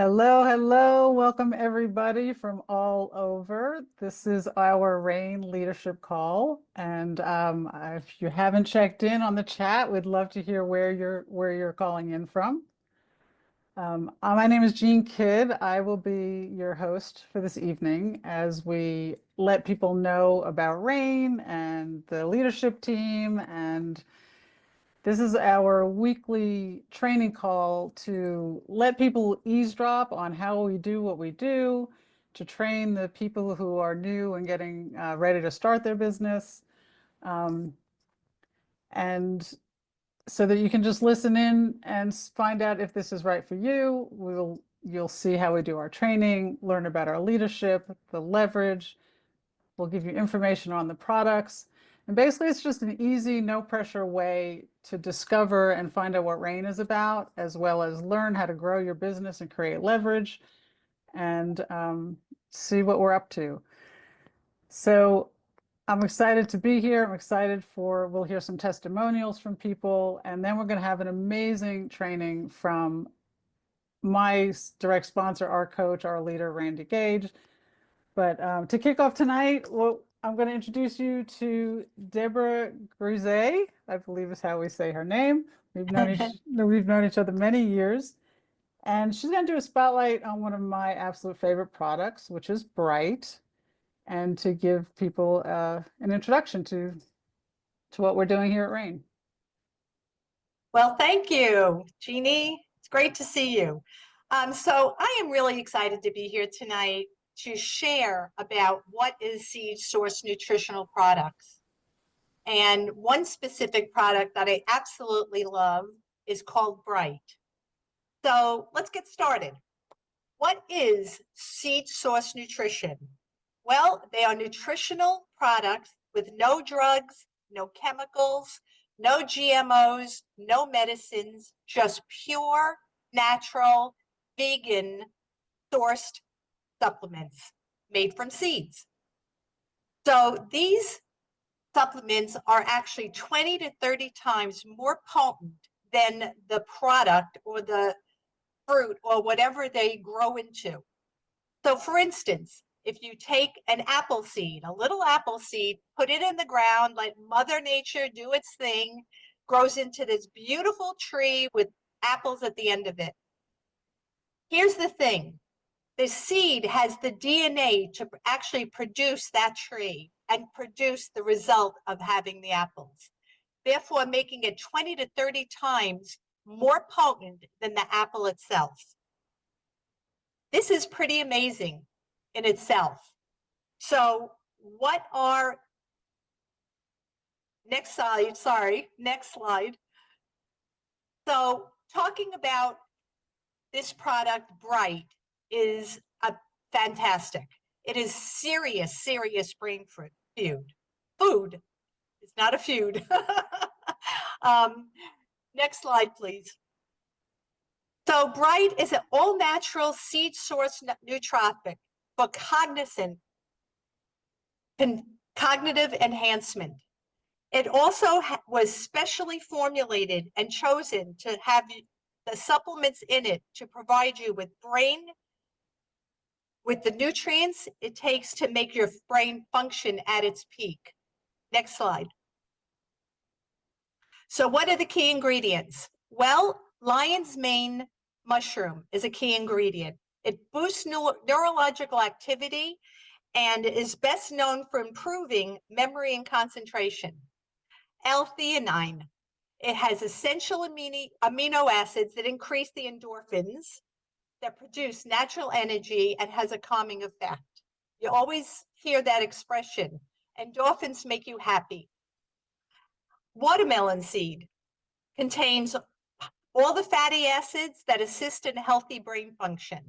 Hello, hello. Welcome everybody from all over. This is our RAIN leadership call. And if you haven't checked in on the chat, we'd love to hear where you're calling in from. My name is Jean Kidd. I will be your host for this evening as we let people know about RAIN and the leadership team. And this is our weekly training call to let people eavesdrop on how we do what we do, to train the people who are new and getting ready to start their business. Um, and so that you can just listen in and find out if this is right for you. You'll see how we do our training, learn about our leadership, the leverage. We'll give you information on the products. And basically, it's just an easy, no pressure way to discover and find out what RAIN is about, as well as learn how to grow your business and create leverage and see what we're up to. So I'm excited to be here. I'm excited we'll hear some testimonials from people, and then we're going to have an amazing training from my direct sponsor, our coach, our leader, Randy Gage. But to kick off tonight, well, I'm going to introduce you to Deborah Grise, I believe is how we say her name. We've known each other many years. And she's going to do a spotlight on one of my absolute favorite products, which is Bright, and to give people an introduction to what we're doing here at RAIN. Well, thank you, Jeannie. It's great to see you. So I am really excited to be here tonight to share about what is Seed Source Nutritional Products. And one specific product that I absolutely love is called Bright. So let's get started. What is Seed Source Nutrition? Well, they are nutritional products with no drugs, no chemicals, no GMOs, no medicines, just pure, natural, vegan sourced supplements made from seeds. So these supplements are actually 20 to 30 times more potent than the product or the fruit or whatever they grow into. So for instance, if you take an apple seed, a little apple seed, put it in the ground, let Mother Nature do its thing, grows into this beautiful tree with apples at the end of it. Here's the thing. The seed has the DNA to actually produce that tree and produce the result of having the apples, therefore making it 20 to 30 times more potent than the apple itself. This is pretty amazing in itself. So what are, next slide, sorry, next slide. So talking about this product, Bright, is fantastic. It is serious, serious brain food. Food. It's not a feud. Next slide, please. So Bright is an all-natural seed source nootropic for cognitive enhancement. It also was specially formulated and chosen to have the supplements in it to provide you with the nutrients it takes to make your brain function at its peak. Next slide. So what are the key ingredients? Well, lion's mane mushroom is a key ingredient. It boosts neurological activity and is best known for improving memory and concentration. L-theanine. It has essential amino acids that increase the endorphins that produce natural energy and has a calming effect. You always hear that expression. Endorphins make you happy. Watermelon seed contains all the fatty acids that assist in healthy brain function.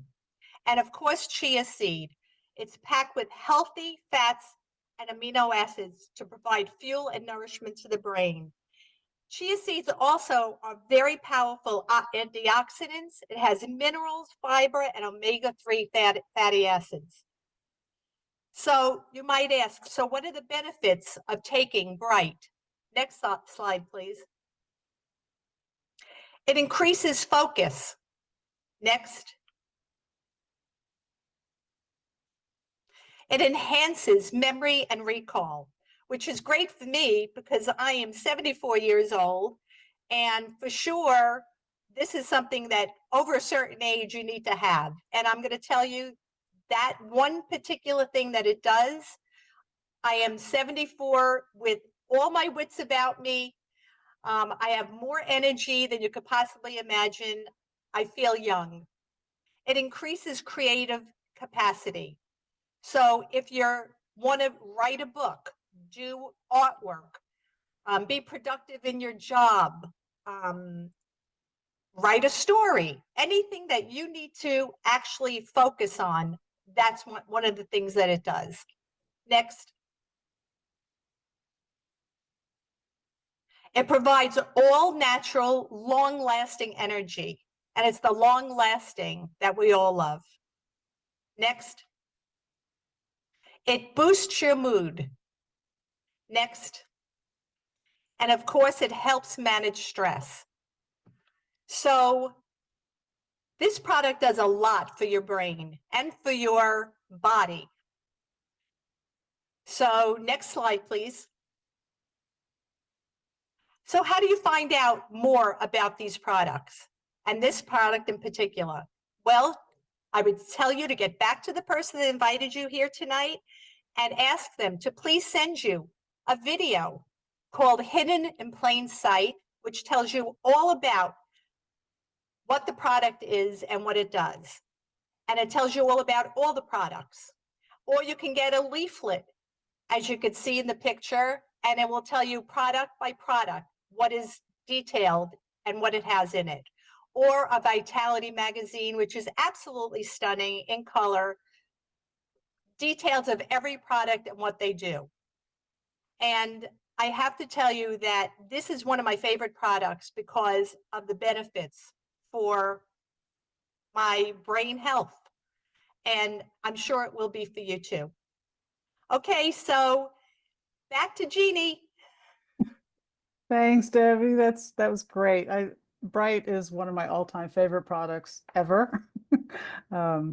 And of course, chia seed. It's packed with healthy fats and amino acids to provide fuel and nourishment to the brain. Chia seeds also are very powerful antioxidants. It has minerals, fiber, and omega-3 fatty acids. So you might ask, so what are the benefits of taking Bright? Next slide, please. It increases focus. Next. It enhances memory and recall, which is great for me because I am 74 years old. And for sure, this is something that over a certain age you need to have. And I'm going to tell you that one particular thing that it does. I am 74 with all my wits about me. I have more energy than you could possibly imagine. I feel young. It increases creative capacity. So if you want to write a book, do artwork, be productive in your job, um, write a story, anything that you need to actually focus on, that's one of the things that it does. Next. It provides all natural, long lasting energy. And it's the long lasting that we all love. Next. It boosts your mood. Next. And of course, it helps manage stress. So, this product does a lot for your brain and for your body. So, next slide, please. So, how do you find out more about these products and this product in particular? Well, I would tell you to get back to the person that invited you here tonight and ask them to please send you a video called Hidden in Plain Sight, which tells you all about what the product is and what it does. And it tells you all about all the products. Or you can get a leaflet, as you can see in the picture, and it will tell you product by product what is detailed and what it has in it. Or a Vitality magazine, which is absolutely stunning in color, details of every product and what they do. And I have to tell you that this is one of my favorite products because of the benefits for my brain health. And I'm sure it will be for you too. Okay, so back to Jeannie. Thanks, Debbie. That was great. Bright is one of my all-time favorite products ever.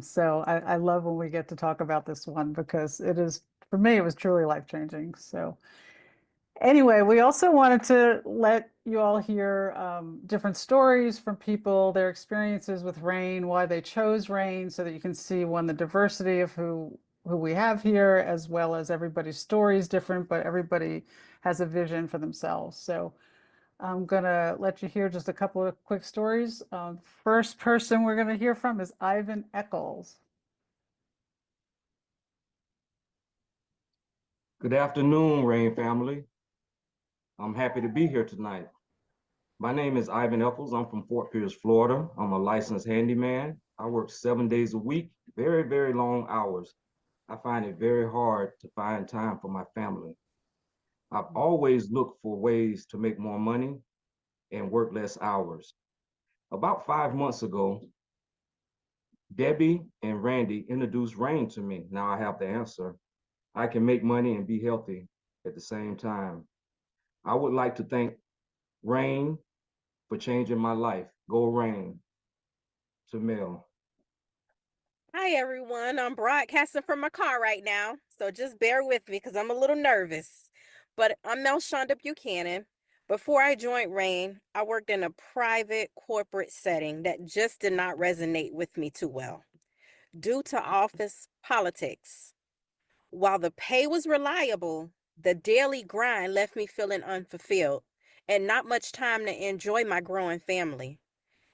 So I love when we get to talk about this one because it is, for me, it was truly life-changing. So anyway, we also wanted to let you all hear different stories from people, their experiences with rain, why they chose rain, so that you can see one, the diversity of who we have here, as well as everybody's story is different, but everybody has a vision for themselves. So I'm gonna let you hear just a couple of quick stories. First person we're gonna hear from is Ivan Eccles. Good afternoon, Rain family. I'm happy to be here tonight. My name is Ivan Eccles. I'm from Fort Pierce, Florida. I'm a licensed handyman. I work 7 days a week, very, very long hours. I find it very hard to find time for my family. I've always looked for ways to make more money and work less hours. About 5 months ago, Debbie and Randy introduced Rain to me. Now I have the answer. I can make money and be healthy at the same time. I would like to thank Rain for changing my life. Go Rain. To Mel. Hi, everyone. I'm broadcasting from my car right now, so just bear with me because I'm a little nervous. But I'm Mel Shonda Buchanan. Before I joined RAIN, I worked in a private corporate setting that just did not resonate with me too well due to office politics. While the pay was reliable, the daily grind left me feeling unfulfilled and not much time to enjoy my growing family.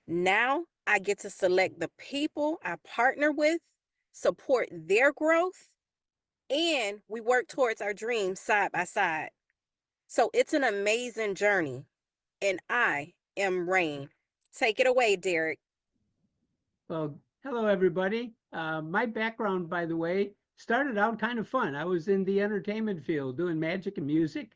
Now I get to select the people I partner with, support their growth, and we work towards our dreams side by side. So it's an amazing journey. And I am Rain. Take it away, Derek. Well, hello, everybody. My background, by the way, started out kind of fun. I was in the entertainment field doing magic and music,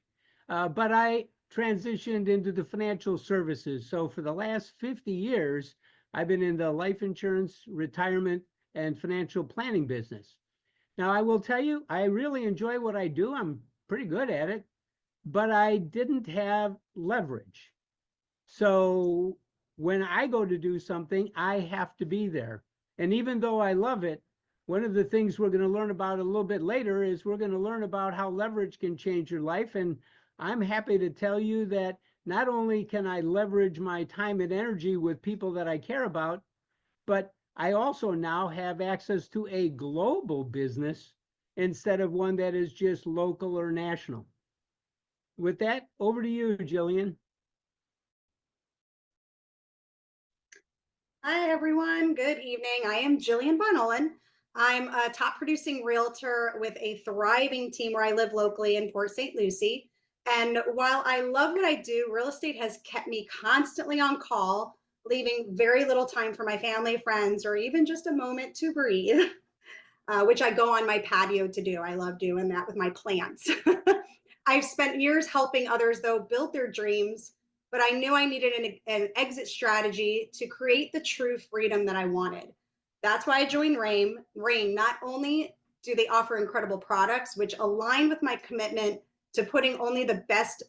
but I transitioned into the financial services. So for the last 50 years, I've been in the life insurance, retirement, and financial planning business. Now, I will tell you, I really enjoy what I do. I'm pretty good at it, but I didn't have leverage. So when I go to do something, I have to be there. And even though I love it, one of the things we're going to learn about a little bit later is we're going to learn about how leverage can change your life. And I'm happy to tell you that not only can I leverage my time and energy with people that I care about, but I also now have access to a global business instead of one that is just local or national. With that, over to you, Jillian. Hi, everyone. Good evening. I am Jillian Bonolan. I'm a top producing realtor with a thriving team where I live locally in Port St. Lucie. And while I love what I do, real estate has kept me constantly on call, leaving very little time for my family, friends, or even just a moment to breathe, which I go on my patio to do. I love doing that with my plants. I've spent years helping others, though, build their dreams, but I knew I needed an exit strategy to create the true freedom that I wanted. That's why I joined Rain. Rain, not only do they offer incredible products, which align with my commitment to putting only the best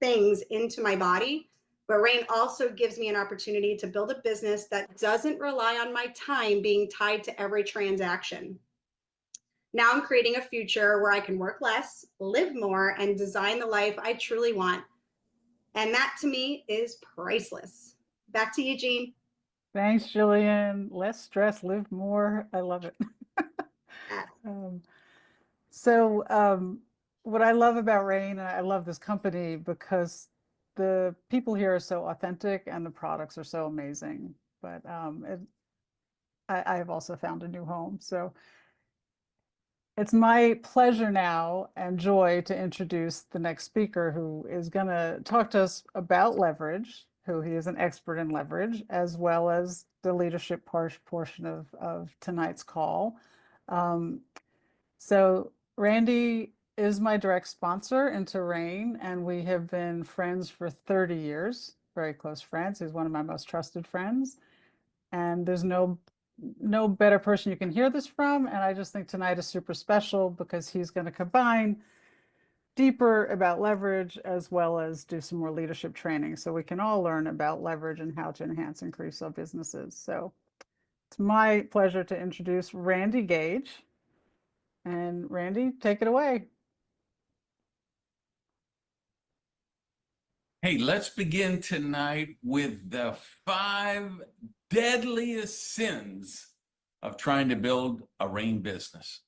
things into my body, but Rain also gives me an opportunity to build a business that doesn't rely on my time being tied to every transaction. Now I'm creating a future where I can work less, live more, and design the life I truly want. And that to me is priceless. Back to you, Jean. Thanks, Jillian. Less stress, live more. I love it. Uh, Um, so what I love about Rain, and I love this company because the people here are so authentic and the products are so amazing. But I have also found a new home. So it's my pleasure now and joy to introduce the next speaker who is going to talk to us about leverage, who he is an expert in leverage, as well as the leadership portion of tonight's call. So Randy is my direct sponsor into Rain, and we have been friends for 30 years, very close friends. He's one of my most trusted friends. And there's no better person you can hear this from. And I just think tonight is super special because he's going to combine deeper about leverage as well as do some more leadership training so we can all learn about leverage and how to enhance and increase our businesses. So it's my pleasure to introduce Randy Gage. And Randy, take it away. Hey, let's begin tonight with the 5 deadliest sins of trying to build a Rain business.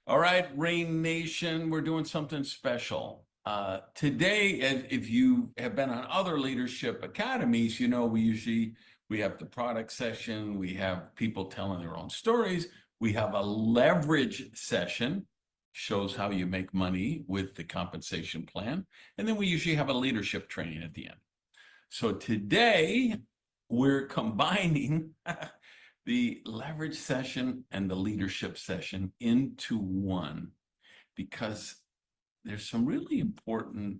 All right, Rain Nation, we're doing something special. Today, if you have been on other leadership academies, you know we have the product session, we have people telling their own stories, we have a leverage session, shows how you make money with the compensation plan. And then we usually have a leadership training at the end. So today we're combining the leverage session and the leadership session into one because there's some really important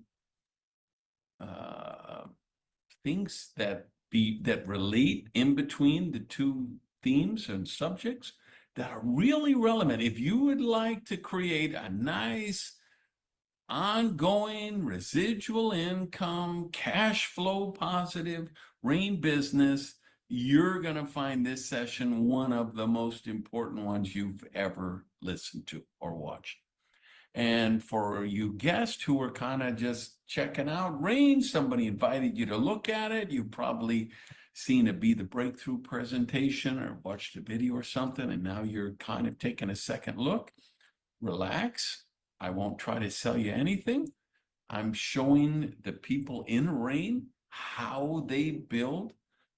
things that relate in between the two themes and subjects that are really relevant. If you would like to create a nice ongoing residual income, cash flow positive Rain business, you're going to find this session one of the most important ones you've ever listened to or watched. And for you guests who are kind of just checking out Rain, somebody invited you to look at it. You've probably seen a Be the Breakthrough presentation or watched a video or something, and now you're kind of taking a second look. Relax. I won't try to sell you anything. I'm showing the people in Rain how they build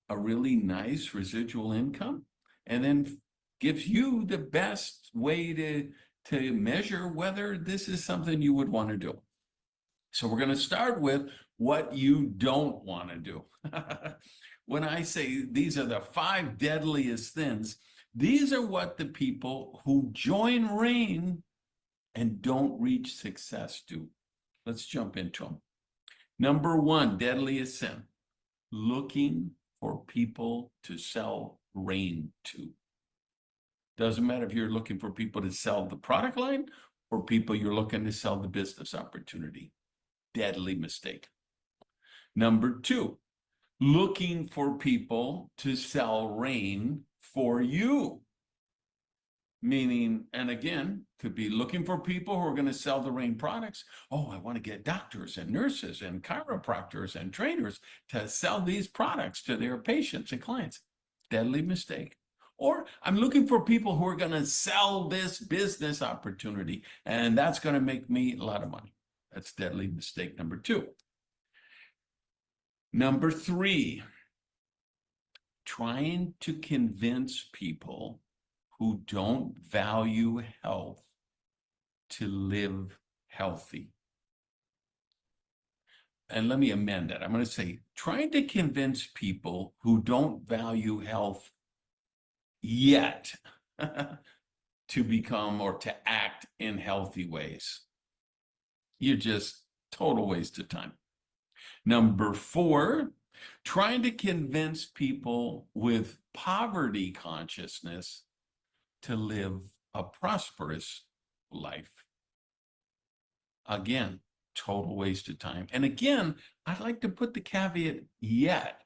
a really nice residual income, and then gives you the best way to measure whether this is something you would want to do. So we're going to start with what you don't want to do. When I say these are the 5 deadliest sins, these are what the people who join Rain and don't reach success do. Let's jump into them. Number 1, deadliest sin, looking for people to sell Rain to. Doesn't matter if you're looking for people to sell the product line or people you're looking to sell the business opportunity. Deadly mistake. Number 2, looking for people to sell Rain for you. Meaning, and again, could be looking for people who are going to sell the Rain products. Oh, I want to get doctors and nurses and chiropractors and trainers to sell these products to their patients and clients. Deadly mistake. Or I'm looking for people who are going to sell this business opportunity, and that's going to make me a lot of money. That's deadly mistake number 2. Number 3, trying to convince people who don't value health to live healthy. And let me amend that. I'm going to say, trying to convince people who don't value health yet to become or to act in healthy ways. You're just total waste of time. Number 4, trying to convince people with poverty consciousness to live a prosperous life. Again, total waste of time. And again, I'd like to put the caveat yet,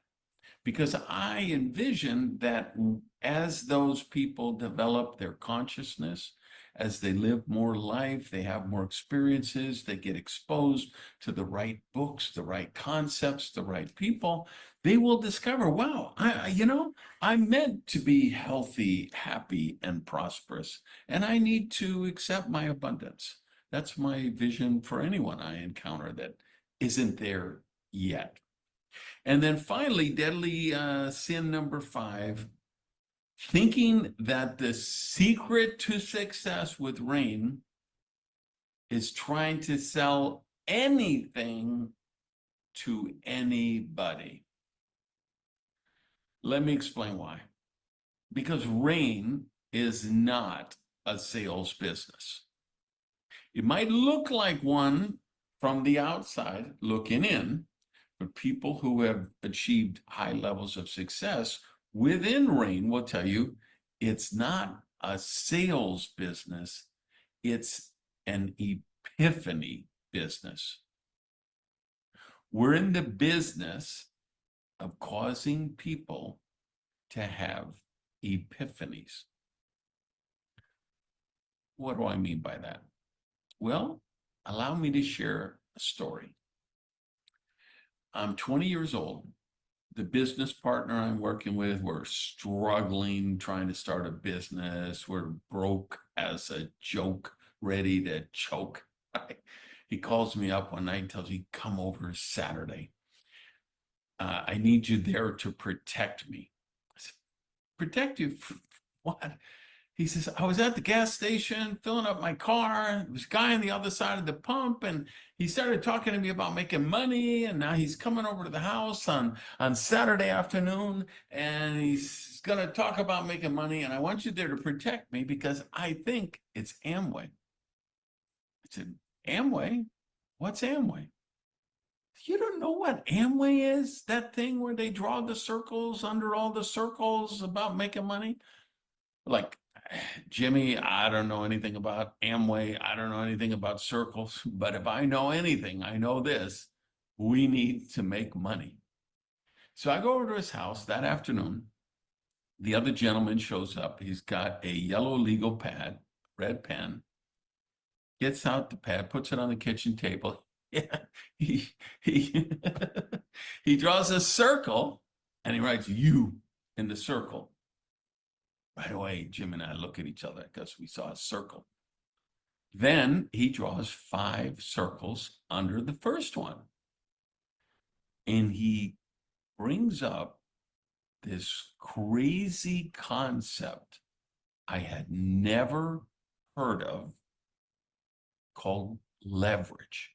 because I envision that as those people develop their consciousness, as they live more life, they have more experiences, they get exposed to the right books, the right concepts, the right people, they will discover, wow, I'm meant to be healthy, happy, and prosperous, and I need to accept my abundance. That's my vision for anyone I encounter that isn't there yet. And then finally, deadly sin number 5, thinking that the secret to success with Rain is trying to sell anything to anybody. Let me explain why. Because Rain is not a sales business. It might look like one from the outside looking in, but people who have achieved high levels of success within Rain will tell you it's not a sales business, it's an epiphany business. We're in the business of causing people to have epiphanies. What do I mean by that? Well, allow me to share a story. I'm 20 years old. The business partner I'm working with, we're struggling trying to start a business. We're broke as a joke, ready to choke. He calls me up one night and tells me, come over Saturday. I need you there to protect me. I said, protect you? What? He says, I was at the gas station filling up my car. There was a guy on the other side of the pump, and he started talking to me about making money. And now he's coming over to the house on Saturday afternoon, and he's going to talk about making money. And I want you there to protect me because I think it's Amway. I said, Amway? What's Amway? You don't know what Amway is? That thing where they draw the circles under all the circles about making money? Like, Jimmy, I don't know anything about Amway. I don't know anything about circles, but if I know anything, I know this: we need to make money. So I go over to his house that afternoon. The other gentleman shows up. He's got a yellow legal pad, red pen, gets out the pad, puts it on the kitchen table. Yeah, he he draws a circle and he writes "you" in the circle. Right away, Jim and I look at each other because we saw a circle. Then he draws 5 circles under the first one. And he brings up this crazy concept I had never heard of called leverage.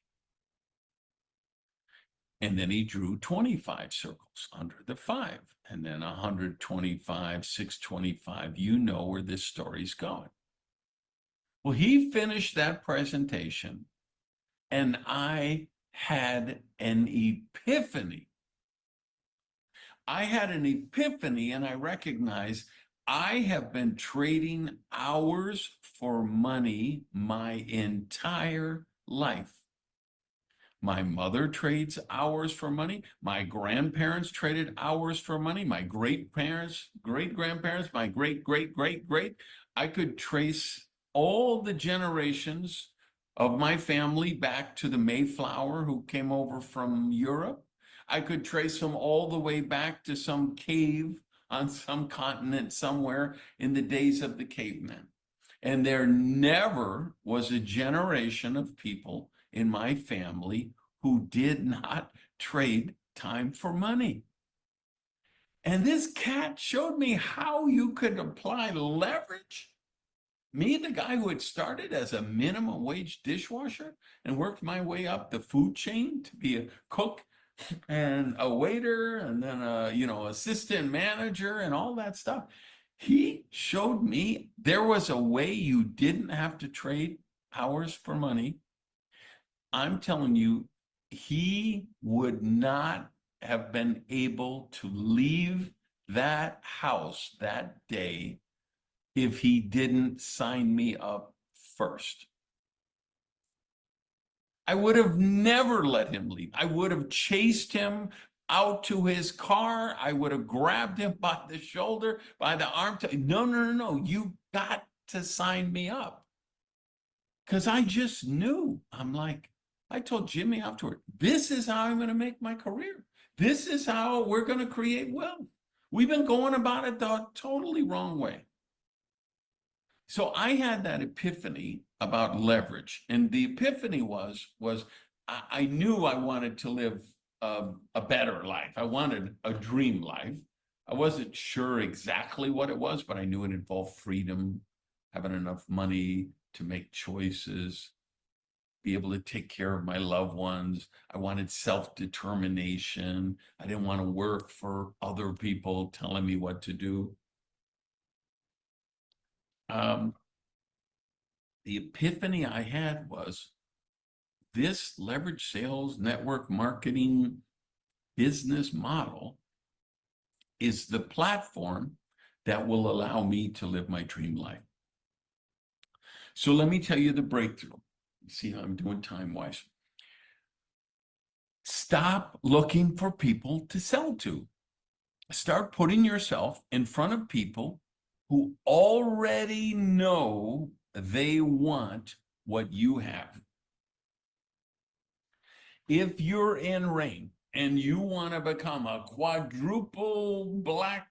And then he drew 25 circles under the 5, and then 125, 625. You know where this story's going. Well, he finished that presentation, and I had an epiphany. I had an epiphany, and I recognized I have been trading hours for money my entire life. My mother trades hours for money. My grandparents traded hours for money. My great-grandparents, my great-great-great-great I could trace all the generations of my family back to the Mayflower who came over from Europe. I could trace them all the way back to some cave on some continent somewhere in the days of the cavemen. And there never was a generation of people in my family who did not trade time for money. And this cat showed me how you could apply leverage. Me, the guy who had started as a minimum wage dishwasher and worked my way up the food chain to be a cook and a waiter and then a assistant manager and all that stuff. He showed me there was a way you didn't have to trade hours for money. I'm telling you, he would not have been able to leave that house that day if he didn't sign me up first. I would have never let him leave. I would have chased him out to his car. I would have grabbed him by the shoulder, by the arm. No. You got to sign me up. Because I just knew. I'm like, I told Jimmy afterward, this is how I'm going to make my career. This is how we're going to create wealth. We've been going about it the totally wrong way. So I had that epiphany about leverage. And the epiphany was I knew I wanted to live a better life. I wanted a dream life. I wasn't sure exactly what it was, but I knew it involved freedom, having enough money to make choices, be able to take care of my loved ones. I wanted self-determination. I didn't want to work for other people telling me what to do. The epiphany I had was this leverage sales network marketing business model is the platform that will allow me to live my dream life. So let me tell you the breakthrough. See how I'm doing time-wise. Stop looking for people to sell to. Start putting yourself in front of people who already know they want what you have. If you're in RAIN and you want to become a quadruple black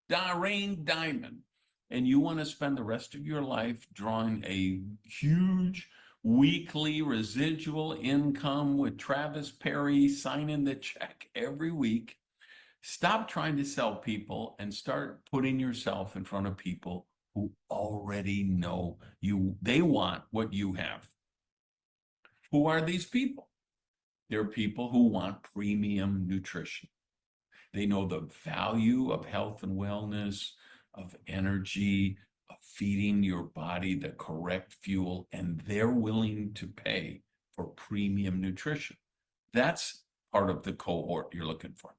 RAIN diamond, and you want to spend the rest of your life drawing a huge weekly residual income with Travis Perry signing the check every week, stop trying to sell people and start putting yourself in front of people who already know they want what you have. Who are these people? They're people who want premium nutrition. They know the value of health and wellness, of energy, of feeding your body the correct fuel, and they're willing to pay for premium nutrition. That's part of the cohort you're looking for.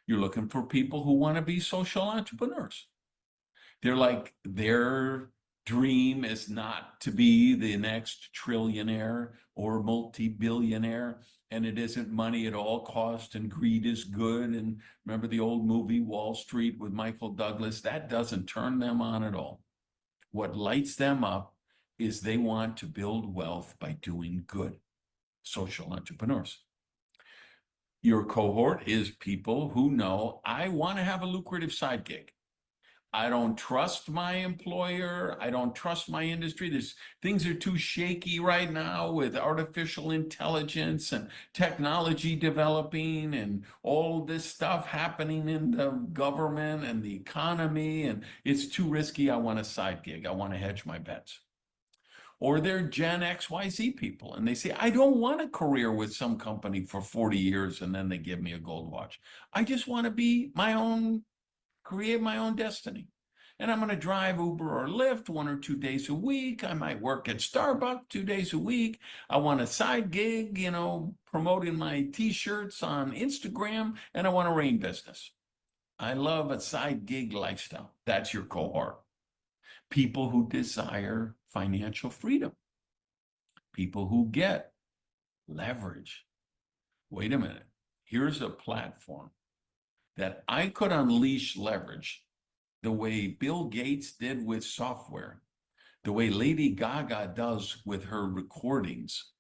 You're looking for people who want to be social entrepreneurs. They're like, their dream is not to be the next trillionaire or multi-billionaire, and it isn't money at all cost, and greed is good. And remember the old movie Wall Street with Michael Douglas? That doesn't turn them on at all. What lights them up is they want to build wealth by doing good. Social entrepreneurs. Your cohort is people who know, I want to have a lucrative side gig. I don't trust my employer. I don't trust my industry. Things are too shaky right now with artificial intelligence and technology developing and all this stuff happening in the government and the economy. And it's too risky. I want a side gig. I want to hedge my bets. Or they're Gen XYZ people, and they say, I don't want a career with some company for 40 years and then they give me a gold watch. I just want to be my own, create my own destiny. And I'm going to drive Uber or Lyft 1 or 2 days a week. I might work at Starbucks 2 days a week. I want a side gig, promoting my t-shirts on Instagram, and I want a RAIN business. I love a side gig lifestyle. That's your cohort. People who desire financial freedom. People who get leverage. Wait a minute. Here's a platform that I could unleash leverage the way Bill Gates did with software, the way Lady Gaga does with her recordings,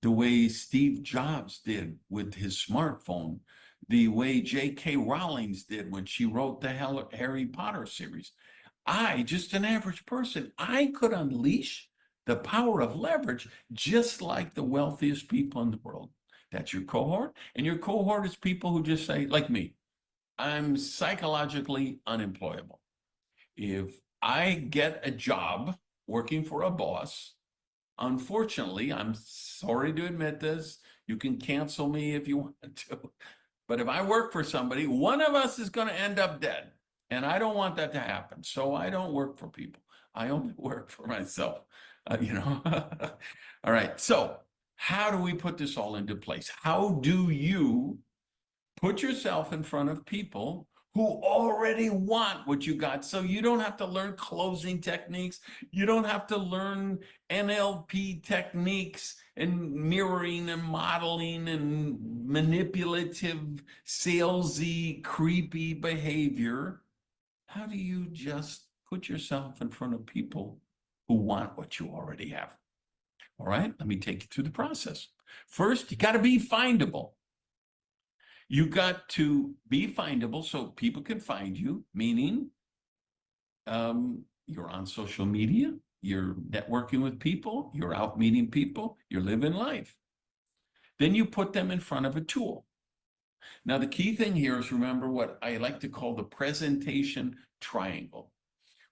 the way Steve Jobs did with his smartphone, the way J.K. Rowling did when she wrote the Harry Potter series. I, just an average person, I could unleash the power of leverage just like the wealthiest people in the world. That's your cohort. And your cohort is people who just say, like me, I'm psychologically unemployable. If I get a job working for a boss, unfortunately, I'm sorry to admit this, you can cancel me if you want to, but if I work for somebody, one of us is going to end up dead. And I don't want that to happen. So I don't work for people. I only work for myself, you know. All right. So how do we put this all into place? How do you put yourself in front of people who already want what you got? So you don't have to learn closing techniques. You don't have to learn NLP techniques and mirroring and modeling and manipulative, salesy, creepy behavior. How do you just put yourself in front of people who want what you already have? All right, let me take you through the process. First, you got to be findable. You got to be findable so people can find you, meaning you're on social media, you're networking with people, you're out meeting people, you're living life. Then you put them in front of a tool. Now, the key thing here is remember what I like to call the presentation triangle.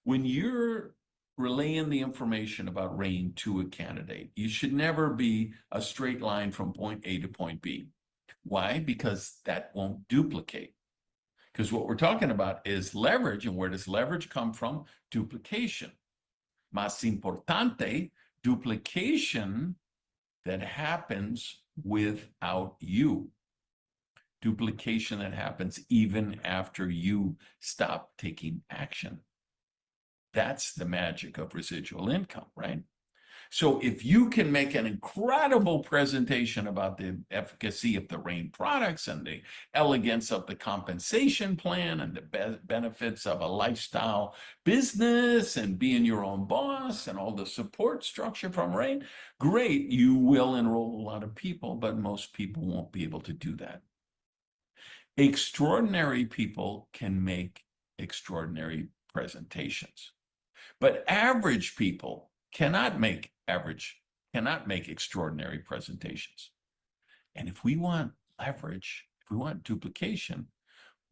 When you're relaying the information about RAIN to a candidate, you should never be a straight line from point A to point B. Why? Because that won't duplicate. Because what we're talking about is leverage. And where does leverage come from? Duplication. Más importante, duplication that happens without you. Duplication that happens even after you stop taking action. That's the magic of residual income, right? So if you can make an incredible presentation about the efficacy of the RAIN products and the elegance of the compensation plan and the benefits of a lifestyle business and being your own boss and all the support structure from RAIN, great, you will enroll a lot of people, but most people won't be able to do that. Extraordinary people can make extraordinary presentations, but average people cannot make extraordinary presentations. And if we want leverage, if we want duplication,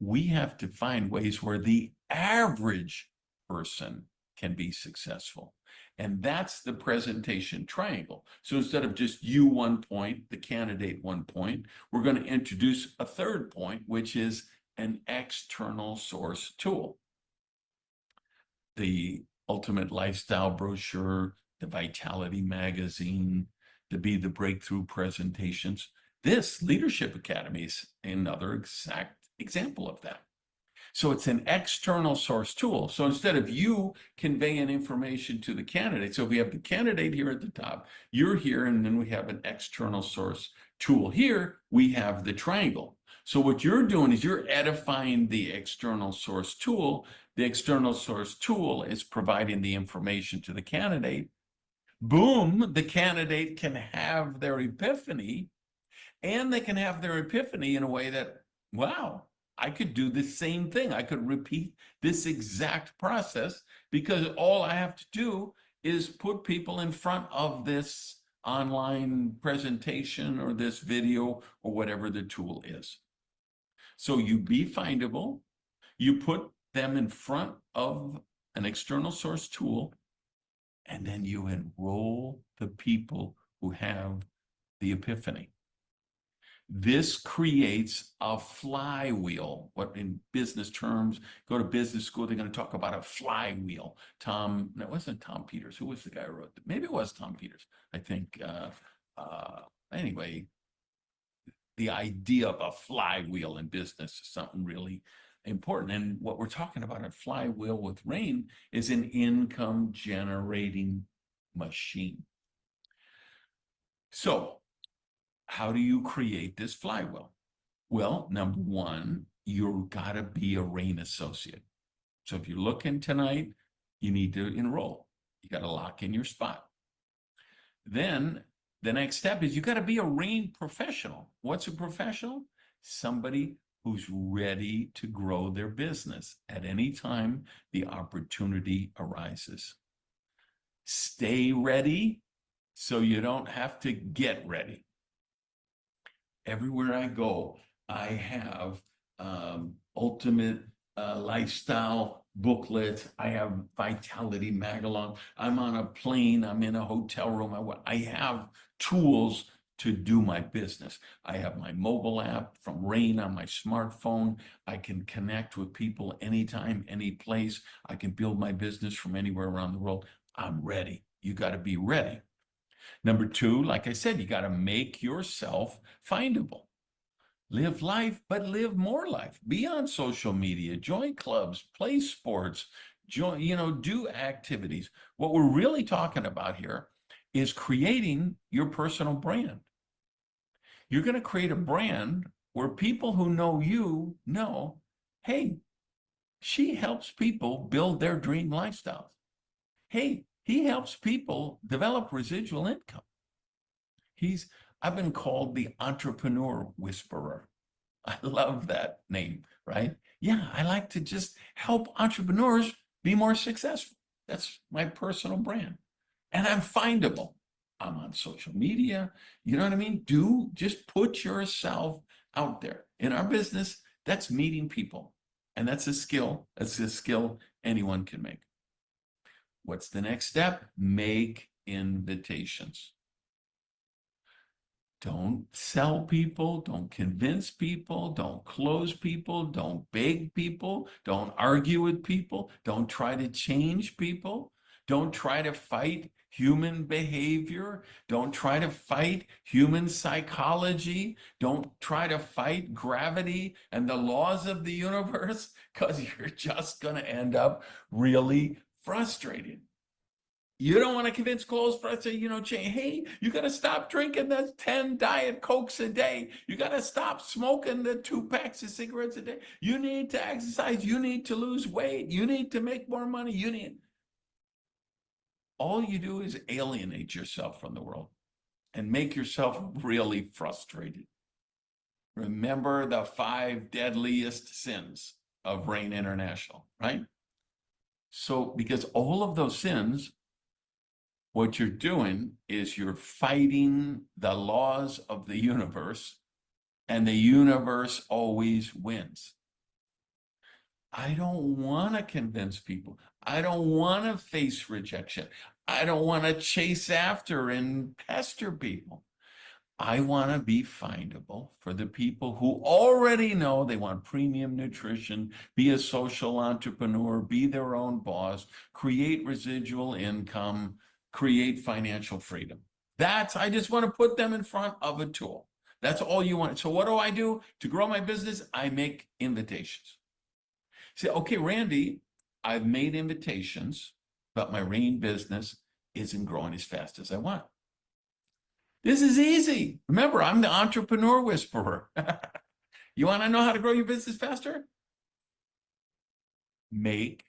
we have to find ways where the average person can be successful. And that's the presentation triangle. So instead of just you 1 point, the candidate 1 point, we're going to introduce a third point, which is an external source tool. The Ultimate Lifestyle brochure, the Vitality magazine, the Be the Breakthrough presentations. This Leadership Academy is another exact example of that. So it's an external source tool. So instead of you conveying information to the candidate, so we have the candidate here at the top, you're here, and then we have an external source tool here, we have the triangle. So what you're doing is you're edifying the external source tool. The external source tool is providing the information to the candidate. Boom, the candidate can have their epiphany, and they can have their epiphany in a way that, wow, I could do the same thing. I could repeat this exact process because all I have to do is put people in front of this online presentation or this video or whatever the tool is. So you be findable, you put them in front of an external source tool, and then you enroll the people who have the epiphany. This creates a flywheel. What in business terms, go to business school, they're going to talk about a flywheel. No, it wasn't Tom Peters. Who was the guy who wrote that? Maybe it was Tom Peters. I think, anyway, the idea of a flywheel in business is something really important. And what we're talking about, a flywheel with RAIN, is an income generating machine. So how do you create this flywheel? Well, number one, you've got to be a RAIN associate. So if you're looking tonight, you need to enroll. You got to lock in your spot. Then the next step is you got to be a RAIN professional. What's a professional? Somebody who's ready to grow their business at any time the opportunity arises. Stay ready so you don't have to get ready. Everywhere I go, I have ultimate lifestyle booklet. I have Vitality Magalong. I'm on a plane. I'm in a hotel room. I have tools to do my business. I have my mobile app from RAIN on my smartphone. I can connect with people anytime, any place. I can build my business from anywhere around the world. I'm ready. You got to be ready. Number two, like I said, you got to make yourself findable. Live life, but live more life. Be on social media, join clubs, play sports, do activities. What we're really talking about here is creating your personal brand. You're going to create a brand where people who know you know, hey, she helps people build their dream lifestyles. Hey, he helps people develop residual income. I've been called the entrepreneur whisperer. I love that name, right? Yeah, I like to just help entrepreneurs be more successful. That's my personal brand. And I'm findable. I'm on social media. You know what I mean? Just put yourself out there. In our business, that's meeting people. And that's a skill. That's a skill anyone can make. What's the next step? Make invitations. Don't sell people, don't convince people, don't close people, don't beg people, don't argue with people, don't try to change people, don't try to fight human behavior, don't try to fight human psychology, don't try to fight gravity and the laws of the universe, because you're just going to end up really frustrated. You don't want to convince close friends, change. Hey, you got to stop drinking the 10 Diet Cokes a day. You got to stop smoking the 2 packs of cigarettes a day. You need to exercise. You need to lose weight. You need to make more money. All you do is alienate yourself from the world and make yourself really frustrated. Remember the 5 deadliest sins of RAIN International, right? So, because all of those sins, what you're doing is you're fighting the laws of the universe, and the universe always wins. I don't want to convince people. I don't want to face rejection. I don't want to chase after and pester people. I want to be findable for the people who already know they want premium nutrition, be a social entrepreneur, be their own boss, create residual income, create financial freedom. I just want to put them in front of a tool. That's all you want. So what do I do to grow my business? I make invitations. Say, okay, Randy, I've made invitations, but my RAIN business isn't growing as fast as I want. This is easy. Remember, I'm the entrepreneur whisperer. You want to know how to grow your business faster? Make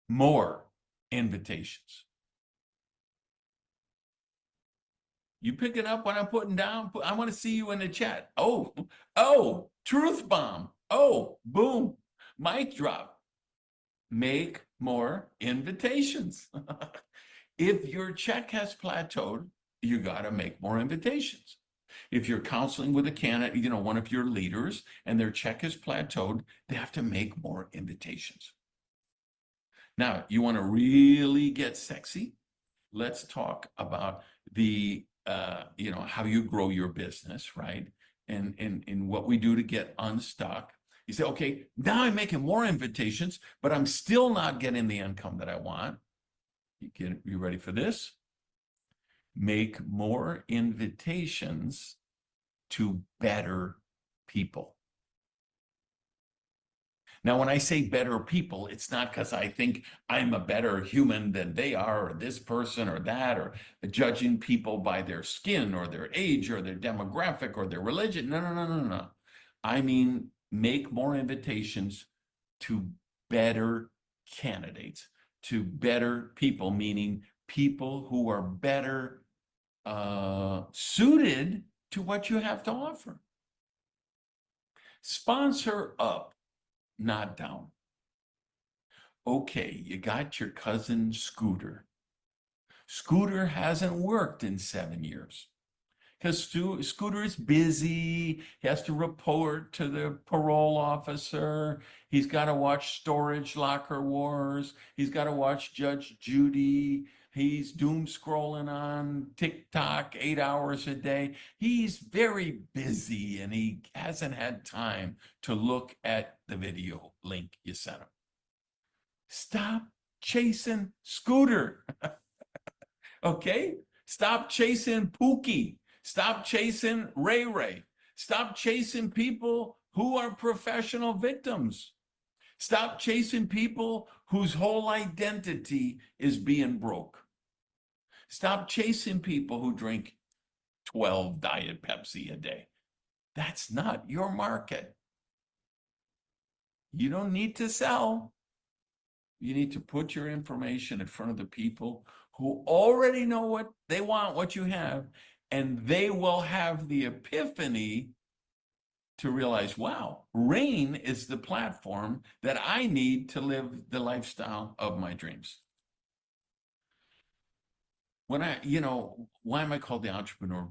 more invitations. You pick it up when I'm putting down. I want to see you in the chat. Oh, truth bomb. Oh, boom, mic drop. Make more invitations. If your check has plateaued, you got to make more invitations. If you're counseling with a candidate, one of your leaders, and their check is plateaued, they have to make more invitations. Now, you want to really get sexy? Let's talk about the how you grow your business, right? And what we do to get unstuck. You say, okay, now I'm making more invitations, but I'm still not getting the income that I want. You ready for this? Make more invitations to better people. Now, when I say better people, it's not because I think I'm a better human than they are, or this person or that, or judging people by their skin or their age or their demographic or their religion. No. I mean, make more invitations to better candidates to better people, meaning people who are better suited to what you have to offer. Sponsor up, not down. Okay, you got your cousin Scooter. Scooter hasn't worked in 7 years because Scooter is busy. He has to report to the parole officer. He's got to watch Storage Locker Wars. He's got to watch Judge Judy. He's doom scrolling on TikTok 8 hours a day. He's very busy and he hasn't had time to look at the video link you sent him. Stop chasing Scooter. Okay? Stop chasing Pookie. Stop chasing Ray Ray. Stop chasing people who are professional victims. Stop chasing people whose whole identity is being broke. Stop chasing people who drink 12 Diet Pepsi a day. That's not your market. You don't need to sell. You need to put your information in front of the people who already know what they want, what you have, and they will have the epiphany to realize, wow, RAIN is the platform that I need to live the lifestyle of my dreams. When why am I called the entrepreneur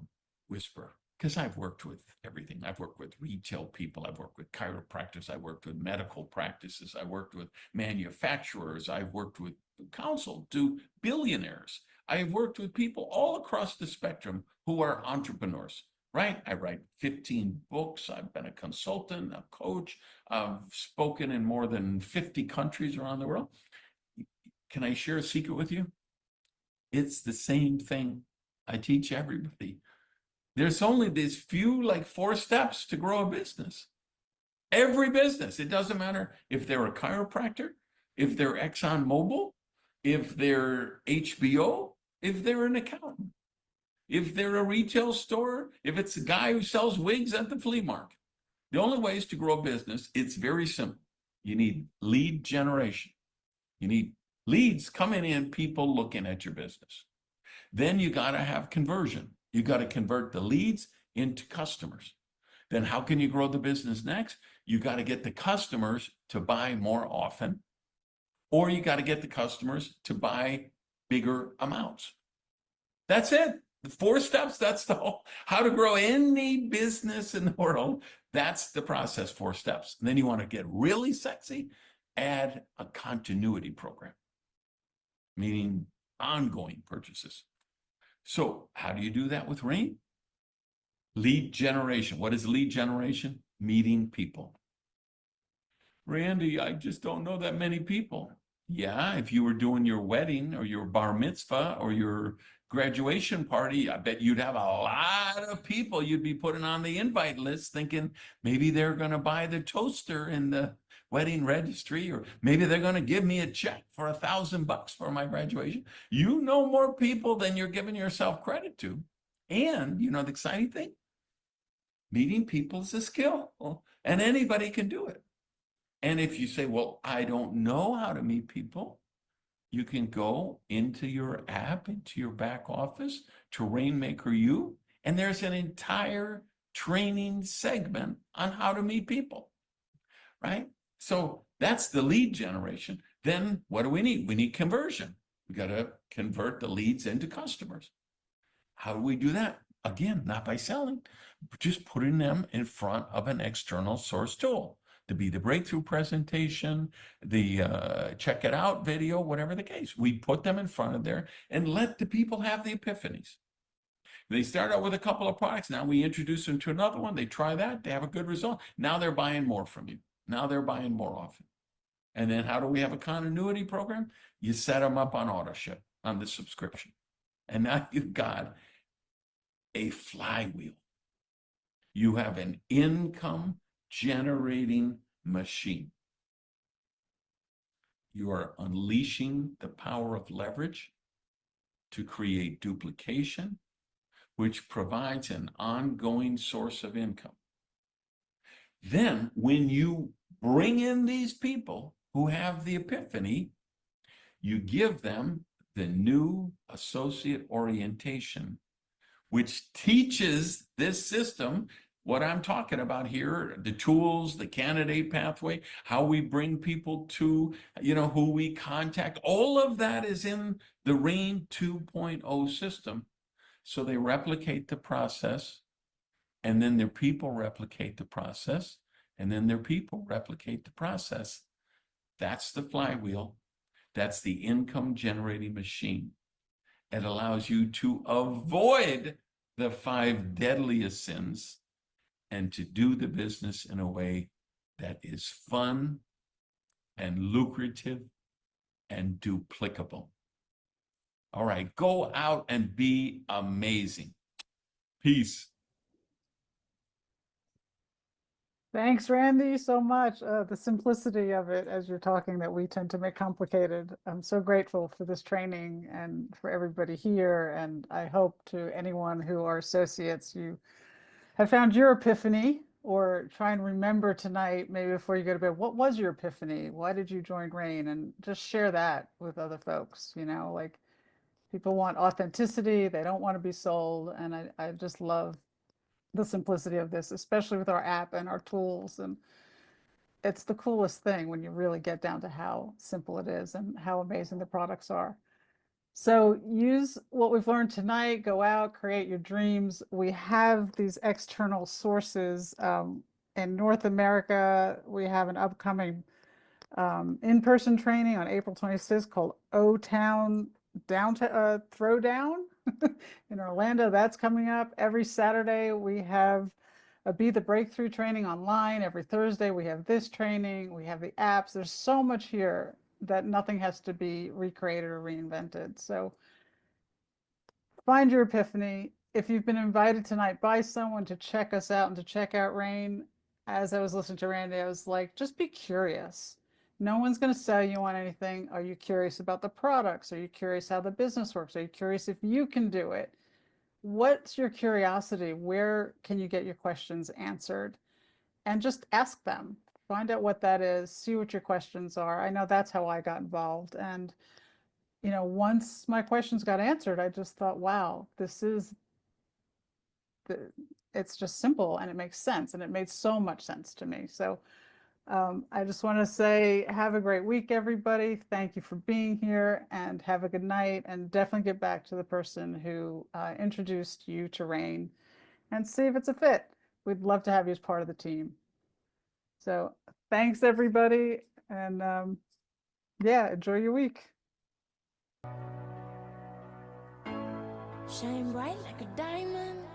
whisperer? Because I've worked with everything. I've worked with retail people. I've worked with chiropractors. I've worked with medical practices. I worked with manufacturers. I've worked with counsel to billionaires. I've worked with people all across the spectrum who are entrepreneurs, right? I write 15 books. I've been a consultant, a coach. I've spoken in more than 50 countries around the world. Can I share a secret with you? It's the same thing I teach everybody. There's only these few, like 4 steps to grow a business. Every business, it doesn't matter if they're a chiropractor, if they're ExxonMobil, if they're HBO, if they're an accountant, if they're a retail store, if it's a guy who sells wigs at the flea market. The only ways to grow a business, it's very simple. You need lead generation. You need leads coming in, people looking at your business. Then you got to have conversion. You got to convert the leads into customers. Then how can you grow the business next? You got to get the customers to buy more often, or you got to get the customers to buy bigger amounts. That's it. The 4 steps, that's the whole, how to grow any business in the world. That's the process, 4 steps. And then you want to get really sexy, add a continuity program, meaning ongoing purchases. So how do you do that with RAIN? Lead generation. What is lead generation? Meeting people. Randy, I just don't know that many people. Yeah, if you were doing your wedding or your bar mitzvah or your graduation party, I bet you'd have a lot of people you'd be putting on the invite list thinking maybe they're going to buy the toaster in the wedding registry, or maybe they're going to give me a check for $1,000 for my graduation. You know more people than you're giving yourself credit to. And you know the exciting thing? Meeting people is a skill, and anybody can do it. And if you say, well, I don't know how to meet people, you can go into your app, into your back office, to Rainmaker U, and there's an entire training segment on how to meet people, right? So that's the lead generation. Then what do we need? We need conversion. We got to convert the leads into customers. How do we do that? Again, not by selling, just putting them in front of an external source tool. To be the breakthrough presentation, the check it out video, whatever the case. We put them in front of there and let the people have the epiphanies. They start out with a couple of products. Now we introduce them to another one. They try that. They have a good result. Now they're buying more from you. Now they're buying more often. And then how do we have a continuity program? You set them up on auto ship, on the subscription. And now you've got a flywheel. You have an income generating machine. You are unleashing the power of leverage to create duplication, which provides an ongoing source of income. Then, when you bring in these people who have the epiphany, you give them the new associate orientation, which teaches this system what I'm talking about here, the tools, the candidate pathway, how we bring people to, who we contact. All of that is in the RAIN 2.0 system. So they replicate the process, and then their people replicate the process, and then their people replicate the process. That's the flywheel. That's the income generating machine. It allows you to avoid the 5 deadliest sins and to do the business in a way that is fun and lucrative and duplicable. All right, go out and be amazing. Peace. Thanks, Randy, so much. The simplicity of it as you're talking that we tend to make complicated. I'm so grateful for this training and for everybody here. And I hope to anyone who are associates, you have found your epiphany, or try and remember tonight, maybe before you go to bed, what was your epiphany? Why did you join RAIN? And just share that with other folks. Like people want authenticity, they don't want to be sold. And I just love the simplicity of this, especially with our app and our tools. And it's the coolest thing when you really get down to how simple it is and how amazing the products are. So use what we've learned tonight, go out, create your dreams. We have these external sources. In North America, we have an upcoming in-person training on April 26th called O-Town Throwdown in Orlando. That's coming up. Every Saturday, we have a Be the Breakthrough training online. Every Thursday, we have this training. We have the apps. There's so much here that nothing has to be recreated or reinvented. So find your epiphany. If you've been invited tonight by someone to check us out and to check out RAIN, as I was listening to Randy, I was like, just be curious. No one's going to sell you on anything. Are you curious about the products? Are you curious how the business works? Are you curious if you can do it? What's your curiosity? Where can you get your questions answered? And just ask them. Find out what that is. See what your questions are. I know that's how I got involved. And once my questions got answered, I just thought, wow, it's just simple and it makes sense. And it made so much sense to me. So I just want to say, have a great week, everybody. Thank you for being here, and have a good night. And definitely get back to the person who introduced you to RAIN and see if it's a fit. We'd love to have you as part of the team. So thanks, everybody. And yeah, enjoy your week. Shine bright like a diamond.